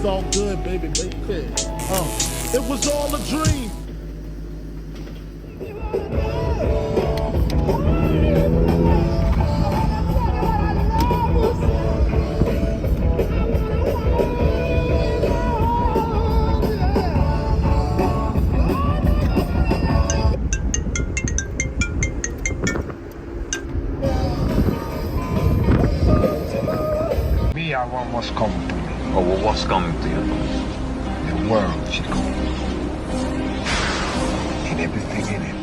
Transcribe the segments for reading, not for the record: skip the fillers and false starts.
It's all good, baby, baby. It was all a dream. I want what's coming to me. Oh, well, what's coming to you? The world, Chico. And everything in it.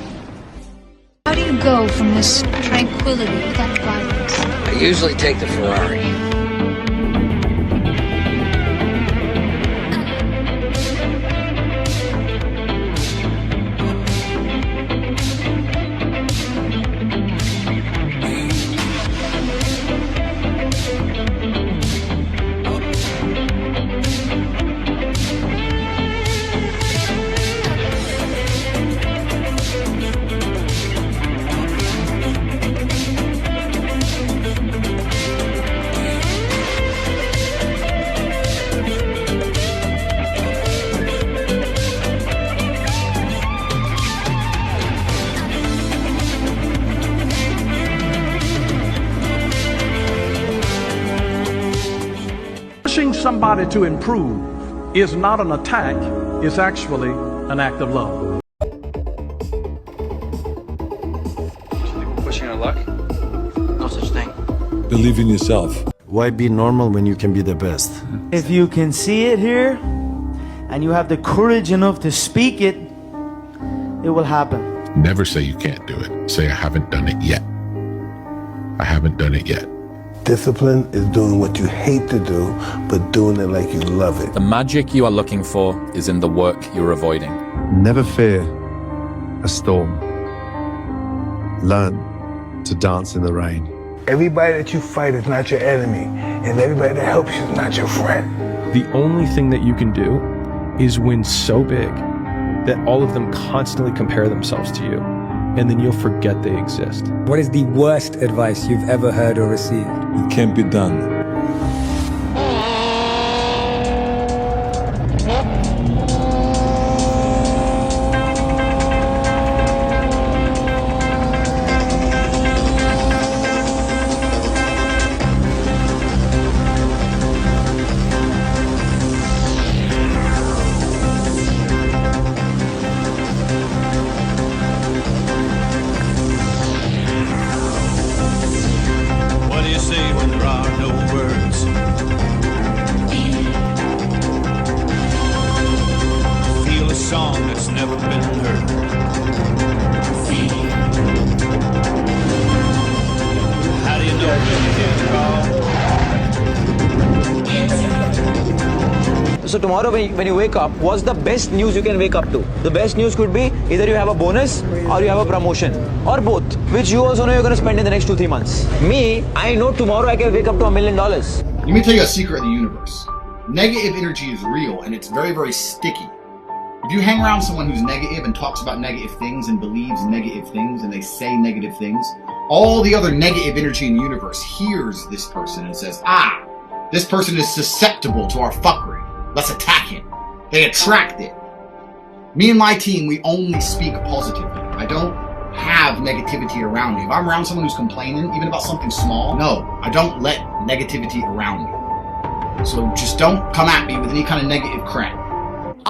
How do you go from this tranquility to that violence? I usually take the Ferrari. Pushing somebody to improve is not an attack, it's actually an act of love. Pushing our luck? No such thing. Believe in yourself. Why be normal when you can be the best? If you can see it here, and you have the courage enough to speak it, it will happen. Never say you can't do it. Say I haven't done it yet. I haven't done it yet. Discipline is doing what you hate to do, but doing it like you love it. The magic you are looking for is in the work you're avoiding. Never fear a storm. Learn to dance in the rain. Everybody that you fight is not your enemy, and everybody that helps you is not your friend. The only thing that you can do is win so big that all of them constantly compare themselves to you, and then you'll forget they exist. What is the worst advice you've ever heard or received? It can't be done. So tomorrow when you wake up, what's the best news you can wake up to? The best news could be either you have a bonus or you have a promotion or both, which you also know you're going to spend in the next 2-3 months. Me, I know tomorrow I can wake up to $1 million. Let me tell you a secret of the universe. Negative energy is real and it's very, very sticky. If you hang around someone who's negative and talks about negative things and believes negative things and they say negative things, all the other negative energy in the universe hears this person and says, ah, this person is susceptible to our fuckery. Let's attack him. They attract it. Me and my team, we only speak positively. I don't have negativity around me. If I'm around someone who's complaining, even about something small, no, I don't let negativity around me. So just don't come at me with any kind of negative crap.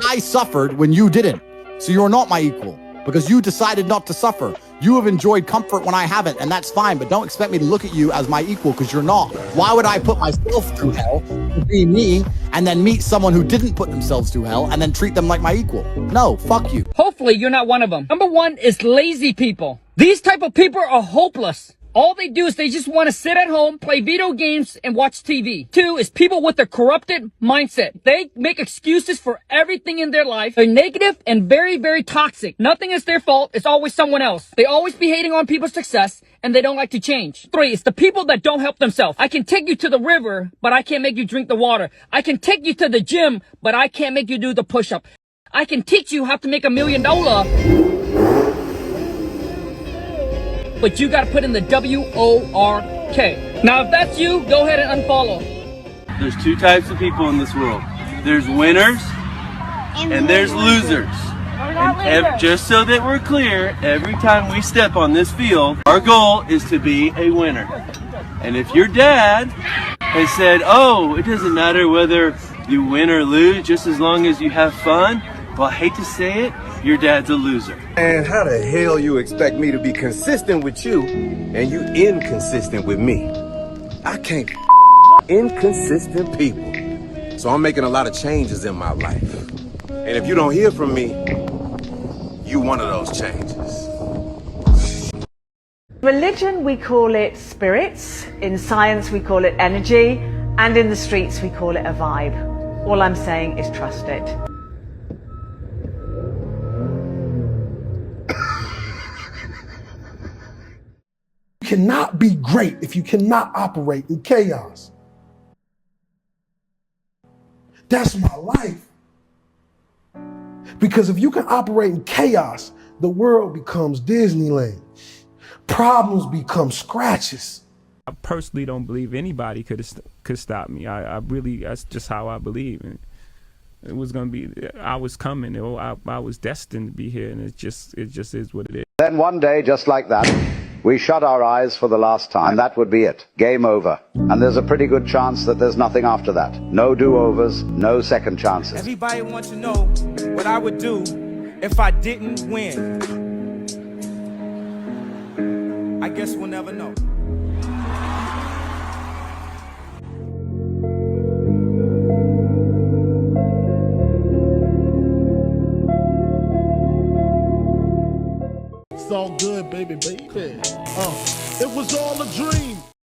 I suffered when you didn't. So you're not my equal because you decided not to suffer. You have enjoyed comfort when I haven't, and that's fine, but don't expect me to look at you as my equal because you're not. Why would I put myself through hell to be me and then meet someone who didn't put themselves through hell and then treat them like my equal? No, fuck you. Hopefully you're not one of them. Number one is lazy people. These type of people are hopeless. All they do is they just want to sit at home, play video games, and watch TV. Two is people with a corrupted mindset. They make excuses for everything in their life. They're negative and very, very toxic. Nothing is their fault. It's always someone else. They always be hating on people's success, and they don't like to change. Three is the people that don't help themselves. I can take you to the river, but I can't make you drink the water. I can take you to the gym, but I can't make you do the push-up. I can teach you how to make $1 million. But you gotta put in the W-O-R-K. Now, if that's you, go ahead and unfollow. There's two types of people in this world. there's winners and there's losers. And just so that we're clear, every time we step on this field, our goal is to be a winner. And if your dad has said, oh, it doesn't matter whether you win or lose, just as long as you have fun, well, I hate to say it, your dad's a loser. And how the hell you expect me to be consistent with you and you inconsistent with me? I can't inconsistent people. So I'm making a lot of changes in my life. And if you don't hear from me, you one of those changes. Religion, we call it spirits. In science, we call it energy. And in the streets, we call it a vibe. All I'm saying is trust it. You cannot be great if you cannot operate in chaos. That's my life. Because if you can operate in chaos, the world becomes Disneyland. Problems become scratches. I personally don't believe anybody could stop me. I really, that's just how I believe. And it was going to be, I was coming. I was destined to be here, and it just is what it is. Then one day, just like that, we shut our eyes for the last time. And that would be it. Game over. And there's a pretty good chance that there's nothing after that. No do-overs, no second chances. Everybody wants to know what I would do if I didn't win. I guess we'll never know. It's all good, baby. It was all a dream.